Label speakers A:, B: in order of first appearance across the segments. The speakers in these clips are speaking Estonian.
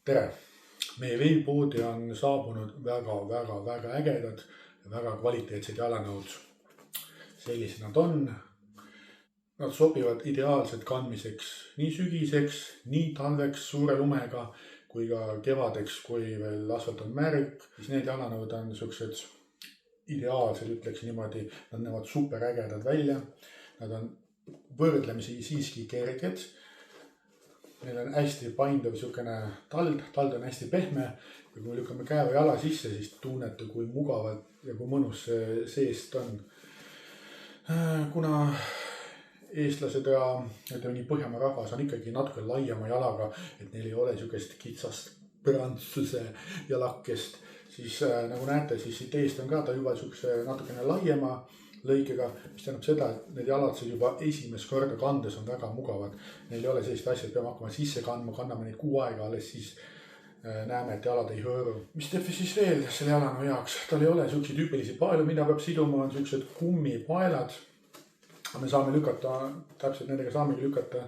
A: Tere! Meie veebipoodi on saabunud väga ägedad ja väga kvaliteetsed jalanõud. Sellised nad on. Nad sobivad ideaalselt kandmiseks nii sügiseks, nii talveks suure lumega kui ka kevadeks, kui veel asfalt on märg. Need jalanõud on sellised ideaalsed, ütleks niimoodi. Nad näevad super ägedad välja. Nad on võrdlemisi siiski kerged. Neil on hästi painduv siukene tald on hästi pehme ja kui me lükkame käe või jala sisse, siis tunnete, kui mugavad ja kui mõnus see seest on. Kuna eestlased ja nii Põhjamaa rahvas on ikkagi natuke laiema jalaga, et neil ei ole siukest kitsast prantsuse jalakest, siis nagu näete, siis siit eest on ka ta juba siukse natukene laiema lõikega, mis tähendab seda, et need jalad juba esimest korda kandes on väga mugavad. Neil ei ole sellist asja, et peame hakkama sisse kandma, kanname neid kuu aega, alles siis näeme, et jalad ei hõõru. Mis teeb siis veel selle jalanu heaks? Tal ei ole siukseid tüüpilisi paelu, mida peab siduma, on siuksed kummipaelad. Me saame lükata, täpselt nendega saamegi lükata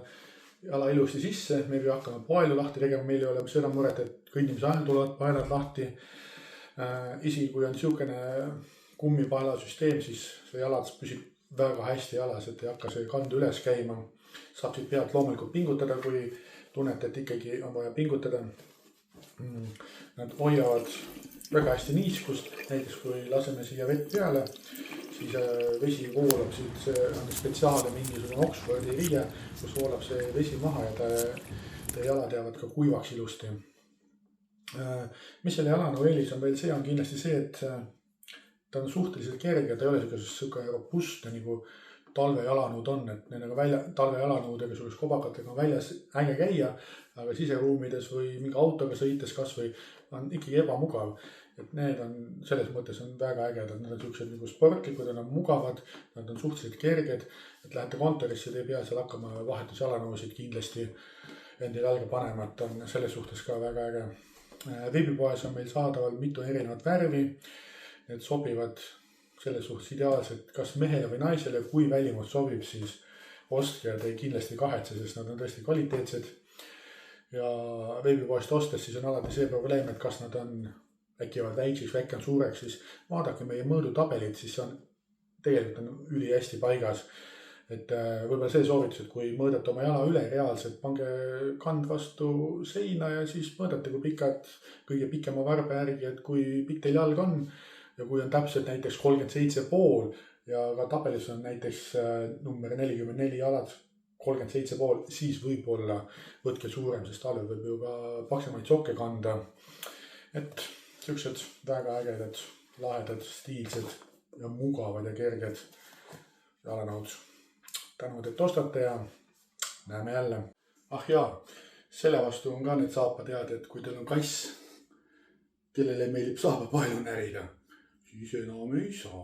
A: jala ilusti sisse. Me ei pea hakkama paelu lahti tegema, meil ei ole seda muret, et kõndimise ajal tulevad paelad lahti. Isegi kui on siukene kummipaela süsteem, siis see jalad püsib väga hästi jalas, et ei hakka see kandu üles käima. Saab siit pealt loomulikult pingutada, kui tunnete, et ikkagi on vaja pingutada. Nad hoiavad väga hästi niiskust, näiteks kui laseme siia vett peale, siis vesi voolab siit, see on spetsiaalne mingisugune Oxfordi riie, kus voolab see vesi maha ja te jalad jäävad ka kuivaks ilusti. Mis selle jalanu eelis on veel, see on kindlasti see, et ta on suhteliselt kerge, ta ei ole selline robustne nagu talvejalanõud on, et nendega talvejalanõudega sellised kobakatega on väljas äge käia, aga siseruumides või mingi autoga sõites kas või on ikkagi ebamugav. Et need on selles mõttes on väga ägedad, nad on sellised nagu sportlikud, nad on mugavad, nad on suhteliselt kerged, et lähete kontorisse, te ei pea seal hakkama vahetus jalanõusid kindlasti endale jalga panema, et on selles suhtes ka väga äge. Veebipoes on meil saadaval mitu erinevat värvi. Need sobivad selles suhtes ideaalselt kas mehele või naisele, kui välimust sobib, siis ostke ja te kindlasti kahetse, sest nad on tõesti kvaliteetsed. Ja veebipoest ostes siis on alati see probleem, et kas nad on äkki väikseks, väike on suureks, siis vaadake meie mõõdutabelit, siis on tegelikult on üli hästi paigas. Et võib-olla see soovitus, et kui mõõdate oma jala üle reaalselt, pange kand vastu seina ja siis mõõdate, kui pikad kõige pikema varbe järgi, et kui pikk teil jalg on. Ja kui on täpselt näiteks 37,5 ja ka tabelis on näiteks number 44 jalad 37,5, siis võib-olla võtke suurem, sest talvel võib ju ka paksemaid sokke kanda. Et sellised väga ägedad, lahedad, stiilsed ja mugavad ja kerged jalanõud. Tänud, et ostate ja näeme jälle. Ah jaa, selle vastu on ka need saapatead, et kui teil on kass, kellele meeldib saapapaelu närida, siis enam ei saa.